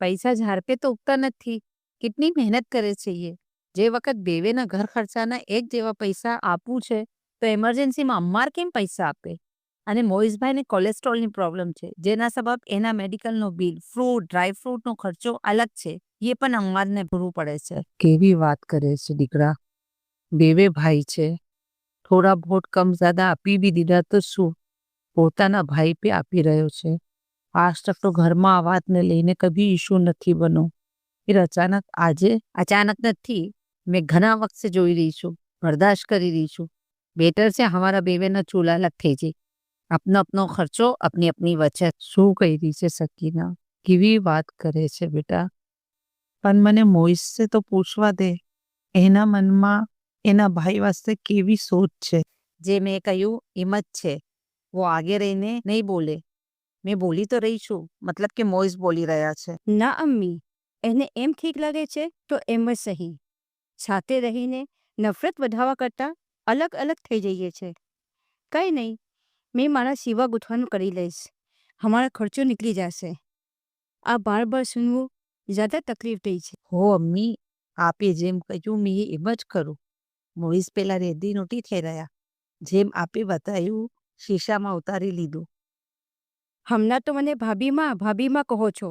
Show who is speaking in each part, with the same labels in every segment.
Speaker 1: પૈસા ઝાડ પે તો ઉગતા નથી. કેટલી મહેનત કરે છે એ. જે વખત બેવેના ઘર ખર્ચાના એક જેવા પૈસા આપવું છે તો એમરજન્સીમાં અમ્માર કેમ પૈસા આપે? અને મોહિશભાઈને કોલેસ્ટ્રોલની પ્રોબ્લેમ છે, જેના સબબ એના મેડિકલનો બિલ, ફ્રૂટ, ડ્રાય ફ્રૂટનો ખર્ચો અલગ છે. એ પણ અમ્મારને ભરવું પડે છે. કેવી વાત કરે છે દીકરા. બેવે ભાઈ છે, થોડા બહોત કમ જ્યાદા આપી બી દીધા તો શું, પોતાના ભાઈ પે આપી રહ્યો છે. આજ તક તો ઘરમાં આ વાતને લઈને કભી ઇશ્યુ નથી બનો. फिर अचानक નથી, મેં ઘણા વખત से જોઈ રહી છું, બર્દાશ્ત કરી રહી છું. બેટર છે હમારા બેવેના ચૂલા અલગ થઈ જાય. अपनो अपनो खर्चो, अपनी अपनी बचत. શું કહી રહી છે સકીના? કેવી વાત કરે છે બેટા? પણ મને મોહિશને તો પૂછવા દે, એના મનમાં એના ભાઈ વાસ્તે કેવી સોચ છે. જે મેં કહ્યું એમ જ છે. वो आगे रहीने नहीं बोले. મેં બોલી તો રહી છું, મતલબ કે મોહિશ બોલી રહ્યા છે.
Speaker 2: ના અમ્મી, એને એમ ઠીક લાગે છે તો એમ જ સહી. સાથે રહીને નફરત વધારવા કરતાં અલગ અલગ થઈ જઈએ છે. કંઈ નહીં, મેં મારા સિવા ગૂંથવાનું કરી લઈશ. હમારા ખર્ચો નીકળી જશે. આ બાર બાર સુનવું જ્યાદા તકલીફ થઈ છે.
Speaker 1: હો અમ્મી, આપે જેમ કહ્યું મેં એમ જ કરું. મોહિશ પેલા રેડી નહોતી થઈ રહ્યા. જેમ આપે બતાવ્યું શીશામાં ઉતારી લીધું.
Speaker 2: હમણાં તો મને ભાભીમાં કહો છો.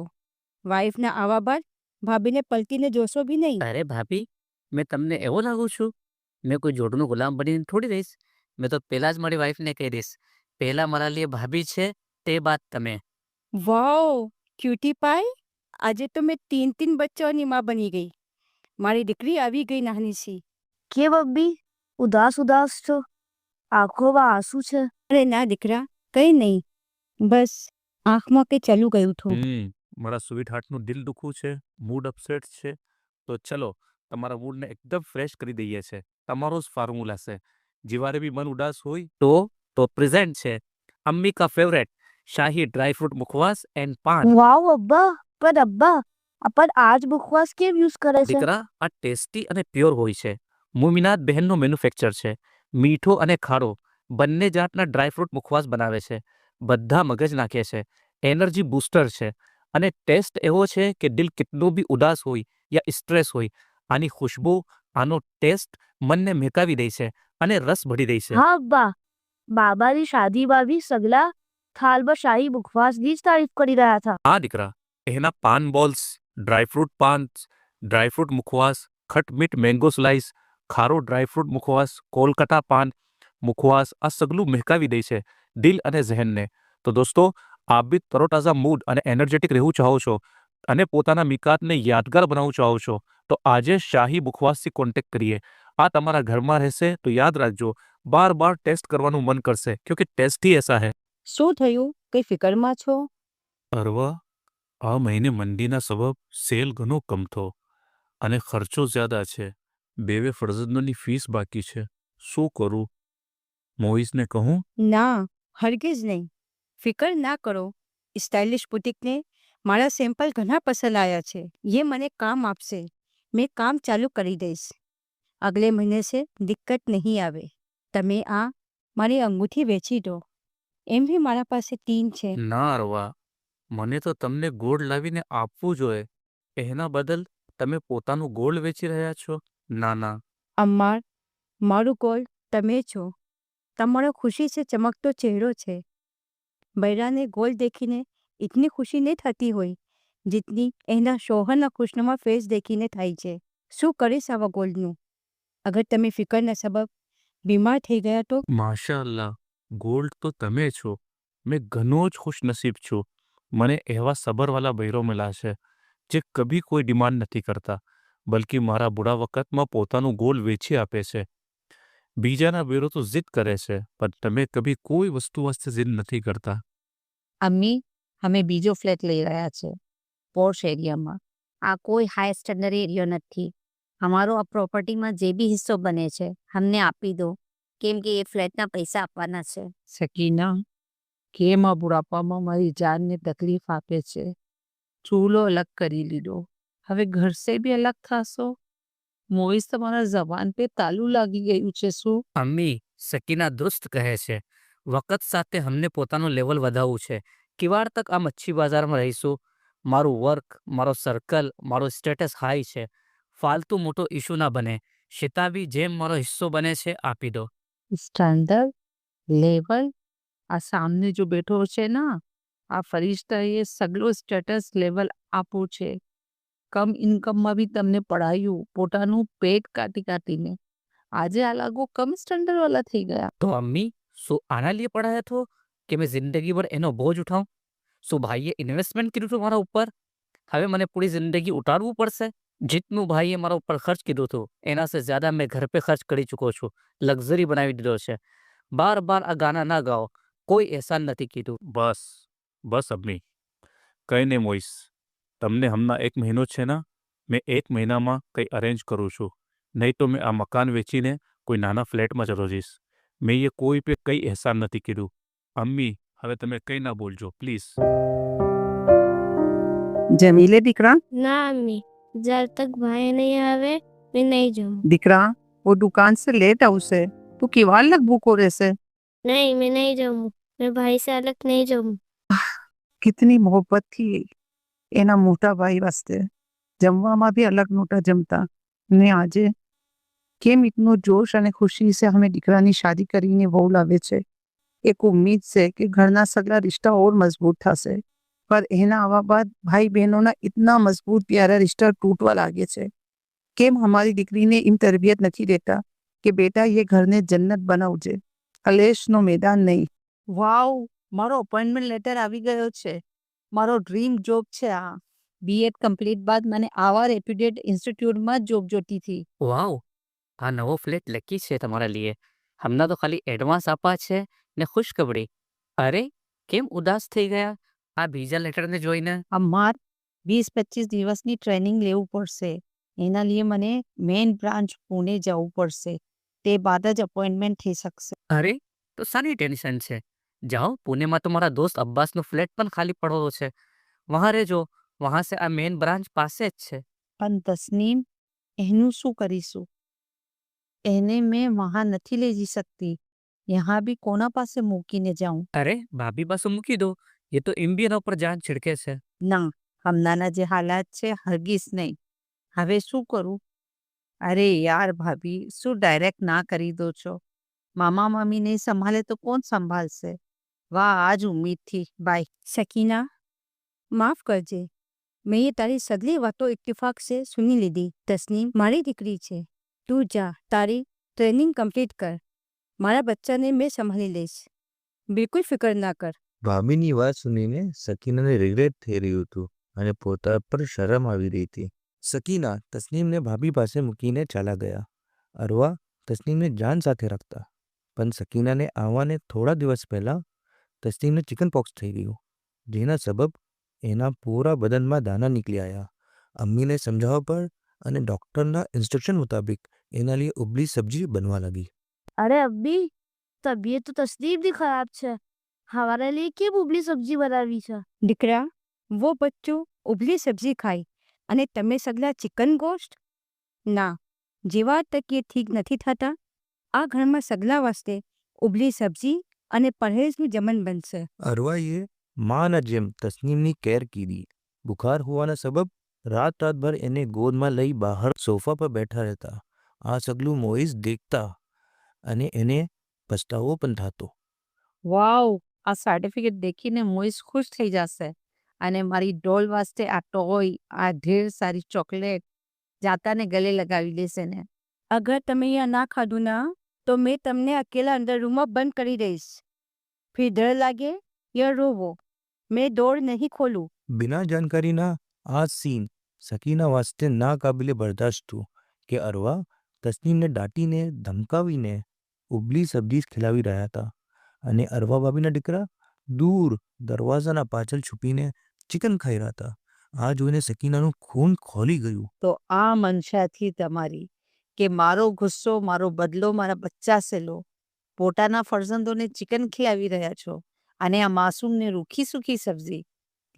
Speaker 2: વાઈફના આવા બાદ ભાભીને પલટીને જોશો બી નહીં.
Speaker 3: અરે ભાભી, મેં તમને એવો લાગુ છું? મેં કોઈ જોડનો ગુલામ બનીને થોડી રહીશ. મેં તો પહેલા જ મારી વાઈફને કહી દઈશ, પહેલા મારા લીએ ભાભી છે તે બાદ તમે.
Speaker 2: વાવ, ક્યુટી પાઈ, આજે તો મેં 3 બચ્ચાઓની માં બની ગઈ. મારી દીકરી આવી ગઈ નાની સી.
Speaker 4: કે બબ્બી, ઉદાસ છો? આંખોમાં આંસુ છે?
Speaker 2: અરે ના દીકરા, કંઈ નહીં, બસ આંખમાં કે ચાલુ ગયું હતું.
Speaker 5: મારા સ્વીટ હાર્ટનું દિલ દુખવું છે, મૂડ અપસેટ છે, તો ચલો તમારા મૂડને એકદમ ફ્રેશ કરી દઈએ છે. તમારો જ ફોર્મ્યુલા છે. જીવારે બી મન ઉદાસ હોય
Speaker 3: તો પ્રેઝન્ટ છે અમ્મી કા ફેવરેટ શાહી ડ્રાય ફ્રૂટ મુખવાસ એન્ડ પાન.
Speaker 4: વાવ અબ્બા, પણ અબ્બા, આપણ આજ મુખવાસ કેમ યુઝ કરે છે?
Speaker 3: દીકરા, આ ટેસ્ટી અને પ્યોર હોય છે. મુમિનાત બહેનનો મેન્યુફેક્ચર છે. મીઠો અને ખારો બંને જાતના ડ્રાય ફ્રૂટ મુખવાસ બનાવે છે. બધા મગજ નાખે છે. એનર્જી બૂસ્ટર છે. અને ટેસ્ટ એવો છે કે દિલ કેટલો બી ઉદાસ હોય યા સ્ટ્રેસ હોય, આની ખુશ્બુ, આનો ટેસ્ટ મનને મહેકાવી દે છે અને રસ ભરી દે છે.
Speaker 4: હા અબ્બા, બાબાની શાદીમાં બી સગલા થાલમાં શાહી મુખવાસની જ તારીફ કરી રહ્યા હતા.
Speaker 5: હા દીકરા, એના paan balls, dry fruit paan, dry fruit મુખવાસ, ખટમીઠ મેંગો સ્લાઇસ, ખારો ડ્રાયફ્રૂટ મુખવાસ, કોલકાતા પાન મુખવાસ, આ સગલું મહેકાવી દે છે દિલ અને ઝહેનને. તો દોસ્તો, આપ બી તરોતાજા મૂડ અને એનર્જેટિક રહેવું ચાહો છો અને પોતાના મિકાતને યાદગાર બનાવવું ચાહો છો તો આજે શાહી મુખવાસથી કોન્ટેક્ટ કરીએ. આ તમારા ઘરમાં રહેશે તો યાદ રાખજો, બાર બાર ટેસ્ટ કરવાનું મન કરશે, ક્યોંકि ટેસ્ટ ही ऐसा है.
Speaker 2: શું થયું? કઈ ફિકરમાં છો?
Speaker 5: અરવા, આ મહિને મંદીના સબબ સેલ ઘણો કમ થયો અને ખર્ચો જ્યાદા છે. બેવે ફરજંદોની ફીસ બાકી છે. શું કરું? મોહિશને કહું?
Speaker 2: ના, હરગીઝ નહીં. ફિકર ના કરો. સ્ટાઇલિશ બુટીકને મારા સેમ્પલ ઘણા પસંદ આવ્યા છે. ये મને કામ આપશે. મેં કામ ચાલુ કરી દઈશ. અગલે મહિને से દિક્કત નહીં આવે. તમે આ મારી અંગૂઠી વેચી દો. એમ બી મારા પાસે 3 છે.
Speaker 5: ના અરવા, મને તો તમને ગોલ્ડ લાવીને આપવું જોઈએ. એના બદલ તમે પોતાનું ગોલ્ડ વેચી રહ્યા છો? ના ના.
Speaker 2: અમ્માર, મારું ગોલ્ડ તમે છો. તમારો ખુશી से ચમકતો ચહેરો છે. બૈરાને ગોલ્ડ દેખીને ઇતની ખુશી નહીં થતી હોય जितनी એના શોહરના ખુશનુમા ફેસ દેખીને થાય છે. શું કરીશ આવા ગોલ્ડનું? અગર તમે ફિકરના સબબ બીમાર થઈ ગયા તો?
Speaker 5: માશાઅલ્લાહ, ગોલ્ડ તો તમે છો. મેં ઘણો જ ખુશનસીબ છું. મને એવા સબરવાલા બૈરો મળ્યા છે જે કભી કોઈ ડિમાન્ડ નથી કરતા, બલ્કિ મારા બુરા વખતમાં પોતાનું ગોલ્ડ વેચી આપે છે. બીજાના બૈરો તો જીદ કરે છે, પણ તમે કભી કોઈ વસ્તુ વાસ્તે જીદ નથી કરતા.
Speaker 1: અમ્મી, અમે બીજો ફ્લેટ લઈ રહ્યા છે પોર્શ એરિયામાં. આ કોઈ હાઈ સ્ટેન્ડર્ડ એરિયો નથી. અમારો આ પ્રોપર્ટીમાં જે બી હિસ્સો બને છે અમને આપી દો, કેમ કે એ ફ્લેટના પૈસા આપવાના છે. સકીના, કેમ આ બુઢાપામાં મારી જાનને તકલીફ આપે છે? ચૂલો અલગ કરી લીધો, હવે ઘર સે બી અલગ થાશો? મોહિશ, તમારા જબાન પે તાલું લાગી ગયું છે શું?
Speaker 3: અમ્મી, સકીના દુરુસ્ત કહે છે. વખત સાથે અમને પોતાનું લેવલ વધાવવું છે. કિવાર તક આ મચ્છી બજારમાં રહીશું. મારું વર્ક, મારો સર્કલ, મારો સ્ટેટસ હાઈ છે. ફાલતુ મોટો ઇશ્યુ ના બને. શિતાબી જેમ મારો હિસ્સો બને છે આપી દો.
Speaker 1: સ્ટાન્ડર્ડ લેવલ આ સામને જો બેઠો છે ને આ ફરિશ્તાએ સગલો સ્ટેટસ લેવલ આપવું છે. કમ ઇન્કમમાં બી તમને પડાયું પોતાનું પેટ કાઢી કાઢીને. આજે આ લાગો કમ સ્ટાન્ડર્ડ વાળા થઈ ગયા.
Speaker 3: તો અમ્મી, શું આના લીએ પડાયા થો કે મેં જિંદગી ભર એનો બોજ ઉઠાઉં? શું ભાઈએ ઇન્વેસ્ટમેન્ટ કર્યું હતું મારા ઉપર? હવે મને પૂરી જિંદગી ઉતારવું પડશે? જીતનું ભાઈએ મારા ઉપર ખર્ચ કીધું હતું એના સે જ્યાદા મેં ઘર पे ખર્ચ કરી ચૂકો છું. લક્ઝરી બનાવી દીધો છે. બાર બાર આ ગાના ના ગાઓ. કોઈ એહસાન નથી કીધું.
Speaker 5: બસ બસ અમ્મી, કંઈ નહીં મોઈસ, તમને હમણાં 1 મહિનો છે ને, મેં 1 મહિનામાં કંઈ અરેન્જ કરું છું. નહીં તો મેં આ મકાન વેચીને કોઈ નાના ફ્લેટમાં જતો જઈશ. મેં એ કોઈ पे કંઈ એહસાન નથી કીધું. અમ્મી, હવે તમે કંઈ ના બોલજો પ્લીઝ.
Speaker 2: જમીલે દીકરા,
Speaker 4: ના अम्मी, जब तक भाई नहीं आवे मैं नहीं जाऊँ.
Speaker 2: દીકરા वो दुकान से लेट આવશે, તું કેવા લગ ભૂકો રહેશે?
Speaker 4: नहीं, मैं नहीं जाऊँ. मैं भाई से अलग नहीं जाऊँ.
Speaker 2: કેટલી મોહબ્બતથી એના મોટા ભાઈ વાસ્તે જમવામાં બી અલગ નહોતા જમતા ને આજે કેમ એટલો જોશ અને ખુશી से હમે દીકરાની શાદી કરીને વહુ લાવે છે. એક ઉમ્મીદ છે કે ઘરના સગલા રિશ્તા ઓર મજબૂત થશે, પર એના આવા બાદ ભાઈ બહેનોના ઇતના મજબૂત પ્યારા રિશ્તા તૂટવા લાગે છે. કેમ हमारी દીકરીને એમ તરબિયત નથી દેતા કે બેટા એ ઘરને જન્નત બનાવજે, કલેશનો મેદાન નહીં.
Speaker 1: વાવ, મારો અપોઇન્ટમેન્ટ લેટર આવી ગયો છે. મારો ડ્રીમ જોબ છે આ. બીએડ કમ્પ્લીટ બાદ મને આવા રેપ્યુટેડ ઇન્સ્ટિટ્યૂટમાં જ જોબ જોતી હતી.
Speaker 3: વાવ, આ નવો ફ્લેટ લકી છે તમારા લીએ. હમણાં તો ખાલી એડવાન્સ આપવા છે ને ખુશખબરી. અરે, કેમ ઉદાસ થઈ ગયા આ બીજા લેટરને જોઈને?
Speaker 1: અમાર 20-25 દિવસની ટ્રેનિંગ લેવું પડશે. એના લીએ મને મેઇન બ્રાન્ચ પુણે જવું પડશે. તે બાદ જ અપોઇન્ટમેન્ટ થઈ શકશે.
Speaker 3: અરે, તો સારી ટેન્શન છે. જાઓ, પુણેમાં તો મારા દોસ્ત અબ્બાસનો ફ્લેટ પણ ખાલી પડવો છે. વહાં રહેજો. વહાં સે આ મેઇન બ્રાન્ચ પાસે જ છે.
Speaker 1: પણ તસ્નીમ, એનું શું કરીશું? એને મેં વહાં નથી લઈ જઈ શકતી. યહાં બી કોના પાસે મૂકીને જાઉં?
Speaker 3: અરે, ભાભી પાસે મૂકી દો. એ તો એના ઉપર જાન છિડકે છે.
Speaker 1: ના, હમણાંના જે હાલાત છે હરગીઝ નહીં. હવે શું કરું? અરે યાર ભાભી, શું ડાયરેક્ટ ના કરી દો છો? મામા મામી નહીં સંભાળે તો કોણ સંભાળશે? વાહ, આજ ઉમ્મીદ થી. બાય.
Speaker 2: સકીના, માફ કરજે, મેં એ તારી સગલી વાતો ઇત્તેફાક સે સુની લીધી. તસ્નીમ મારી દીકરી છે, તું જા તારી ટ્રેનિંગ કમ્પ્લીટ કર. મારા બચ્ચાને મેં સંભાળી લઈશ, બિલકુલ ફિકર ના કર.
Speaker 6: ભાભીની વાત સુનીને સકીનાને રિગ્રેટ થઈ રહ્યું હતું અને પોતા પર શરમ આવી રહી હતી. સકીના તસ્નીમને ભાભી પાસે મૂકીને ચાલા ગયા. અરવા તસ્નીમને જાન સાથે રાખતા, પણ સકીનાને આવવાને થોડા દિવસ પહેલા તસ્નીમને ચિકન પોક્સ થઈ ગયું, જેના સબબ એના પૂરા બદનમાં દાના નીકળી આવ્યા. અમ્મીને સમજાવવા પર અને ડૉક્ટરના ઇન્સ્ટ્રક્શન મુતાબિક એના लिए ઉબલી સબ્જી બનવા લગી.
Speaker 4: अरे अब्बी, तबीयत तो तस्दीप भी खराब છે. हमारे लिए કેમ ઉબલી સબ્જી બનાવી છે?
Speaker 2: દીકરા, વો બચ્ચું ઉબલી સબ્જી ખાય અને તમે સગલા ચિકન ગોશ્ત? ના, જેવા તક એ ઠીક નથી થતા, આ ઘરમાં સગલા વાસ્તે ઉબલી સબ્જી અને પરહેજનું જમન બનશે.
Speaker 6: અરવાએ માના જેમ તસ્નીમની કેર કીધી. બુખાર હોવાના સબબ રાતભર એને ગોદમાં લઈ બહાર સોફા પર બેઠા રહેતા. આ સગલું મોઇઝ દેખતા અને એને પસ્તાવો પણ થતો.
Speaker 1: વાવ, આ સર્ટિફિકેટ દેખીને મોઈસ ખુશ થઈ જશે અને મારી ડોલ વાસ્તે આ ટોય, આ ઢેર સારી ચોકલેટ જાતાને ગલે લગાવી દેશે ને.
Speaker 2: અગર તમે અહીંયા ના ખાધું ના તો મેં તમને અકેલા અંદર રૂમમાં બંધ કરી દઈશ. ફિર ડર લાગે યા રોવો, મેં દોર નહીં ખોલું.
Speaker 6: બિના જાણકારીના આ સીન સકીના વાસ્તે નાકાબિલે બરદાશ્ત હતું કે અરવા તસ્નીમને દાટીને ધમકાવીને ઉબલી સબ્જી ખીલાવી રહ્યા હતા અને અરવા ભાભીના દીકરા દૂર દરવાજાના પાછળ છુપીને ચિકન ખાઈ રહ્યા હતા. આ જોઈને સકીનાનું ખૂન ખોલી ગયું.
Speaker 1: તો આ મનસાથી તમારી કે મારો ગુસ્સો, મારો બદલો મારા બચ્ચા સે લો. પોતાના ફરજંદોને ચિકન ખીલાવી રહ્યા છો અને આ માસૂમને રૂખી સૂખી સબ્જી.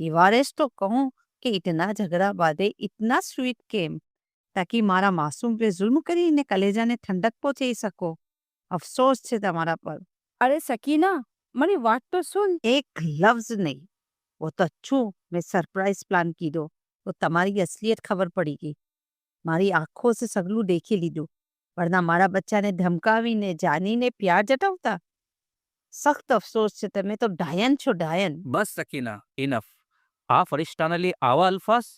Speaker 1: દિવારેશ તો કહું કે ઇતના ઝઘડા બાદે ઇતના સ્વીટ કેમ, તાકી મારા માસૂમ पे जुल्म કરીને કલેજાને ઠંડક પહોંચી શકો. અફસોસ છે તમારા પર.
Speaker 2: અરે સકીના, મારી વાત તો સુન.
Speaker 1: એક લફ્ઝ નહીં, वो तो अच्छू મેં સરપ્રાઈઝ પ્લાન કીધો તો તમારી અસલિયત ખબર પડી ગઈ. મારી આંખો સે સગલું દેખી લીધું. વરના મારા બચ્ચાને ધમકાવીને જાનીને પ્યાર જતાવતા. સખ્ત અફસોસ છે, તમે તો ડાયન છો, ડાયન.
Speaker 3: બસ સકીના, ઇનફ. આ ફરિશ્તાના लिए આવા અલ્ફાઝ?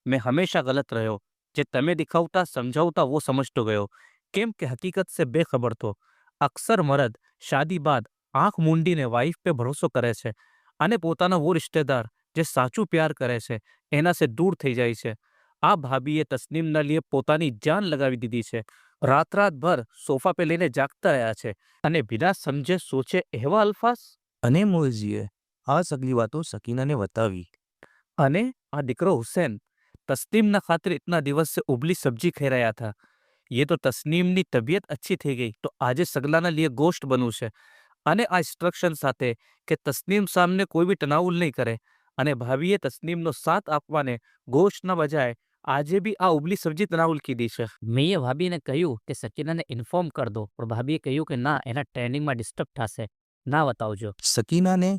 Speaker 3: મેં હંમેશા ગલત રહ્યો. જે તમે દિખાવતા સમજાવતા वो સમજતો ગયો. કેમ કે હકીકત से બેખબર તો અક્સર મર્દ શાદી બાદ આંખ મૂંડીને વાઈફ पे ભરોસો કરે છે અને પોતાના वो રિશ્તેદાર જે સાચું પ્યાર કરે છે એના से દૂર થઈ જાય છે. આ ભાભીએ તસ્નીમના लिए પોતાની જાન લગાવી દીધી છે. રાત સોફા पे લઈને જાગતા રહ્યા છે અને બિના સમજે સોચે એવા અલ્ફાઝ.
Speaker 6: અને મોઇઝીએ આ સગલી વાતો સકીનાને બતાવી.
Speaker 3: અને આ દીકરો હુસૈન તસ્નીમના ખાतिर इतना દિવસ से उबली सब्जी ખાઈ રહ્યા था. ये तो તસ્નીમની તબિયત अच्छी થઈ ગઈ તો આજે સગલાના लिए ગોશ્ત બનવું છે. અને આ ઇન્સ્ટ્રક્શન સાથે કે તસ્નીમ સામને કોઈ બી તનાવુલ નહીં કરે અને ભાભીએ તસ્નીમનો સાથ આપવાને ગોશ્તના બજાય આજે બી આ ઉબલી સબ્જી તનાવુલ કીધી છે. મેં એ ભાભીને કહ્યું કે સકીનાને ઇન્ફોર્મ કર દો પણ ભાભીએ કહ્યું કે ના, એના ટ્રેનિંગમાં ડિસ્ટર્બ થશે, ના બતાવજો.
Speaker 6: સકીનાને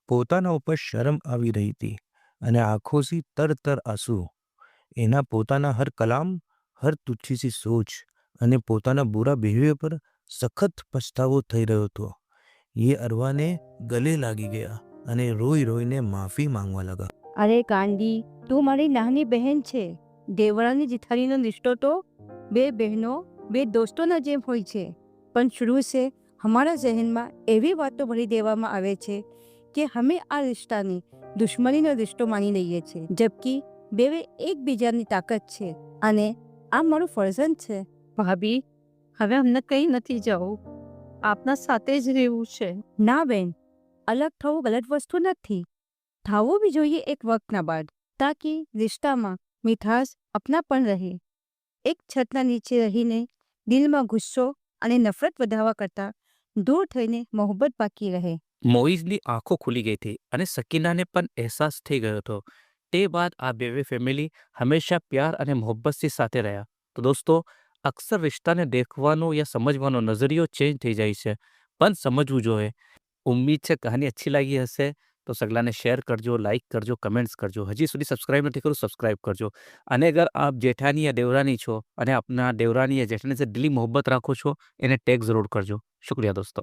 Speaker 6: પોતાના ઉપર શરમ આવી રહી હતી અને આંખોથી તર આંસુ. એના પોતાના હર કલામ, હર તુચ્છી સી સોચ અને પોતાના બુરા બિહેવિયર પર સખત પછતાવો થઈ રહ્યો હતો. એ અરવાને ગલે લાગી ગયા અને રોઈને માફી માંગવા લગા.
Speaker 2: અરે કાંડી, તું મારી નાની બહેન છે. દેવરાની જેઠાણીનો રિશ્તો તો બે બહેનો, બે દોસ્તોના જેમ હોય છે. પણ શરૂ से हमारा जहનમાં એવી વાતો ભરી દેવામાં આવે છે કે અમે આ રિશ્તાને દુશ્મનીનો રિશ્તો માની લઈએ છીએ, જબકી બેવે એકબીજાની તાકાત છે અને આ મારું ફરજન છે.
Speaker 1: ભાભી, હવે અમને કંઈ નથી જવું. આપના સાથે જ રહેવું છે.
Speaker 2: ના બેન, અલગ થવું ગલત વસ્તુ નથી. થવું બી જોઈએ એક વખતના બાદ, તાકી રિશ્તામાં મીઠાશ અપનાપણ રહે. એક છતના નીચે રહીને દિલમાં ગુસ્સો અને નફરત વધારવા કરતાં દૂર થઈને મોહબ્બત બાકી રહે.
Speaker 3: મોઇઝની આંખો ખુલી ગઈ હતી અને સકીનાને પણ અહેસાસ થઈ ગયો હતો. તે બાદ આ બેવે ફેમિલી હંમેશા પ્યાર અને મોહબ્બતથી સાથે રહ્યા. તો દોસ્તો, અક્સર રિશ્તાને દેખવાનો યા સમજવાનો નજરિયો ચેન્જ થઈ જાય છે, પણ સમજવું જોઈએ. ઉમ્મીદ છે કહાની अच्छी લાગી હશે તો સગલાને શેર કરજો, લાઇક કરજો, કમેન્ટ્સ કરજો. હજી સુધી સબસ્ક્રાઇબ નથી કર્યું, સબસ્ક્રાઇબ કરજો. અને અગર આપ જેઠાની યા દેવરાની છો અને આપના દેવરાની યા જેઠાની से દિલી મોહબ્બત રાખો છો, એને ટેગ જરૂર કરજો. શુક્રિયા દોસ્તો.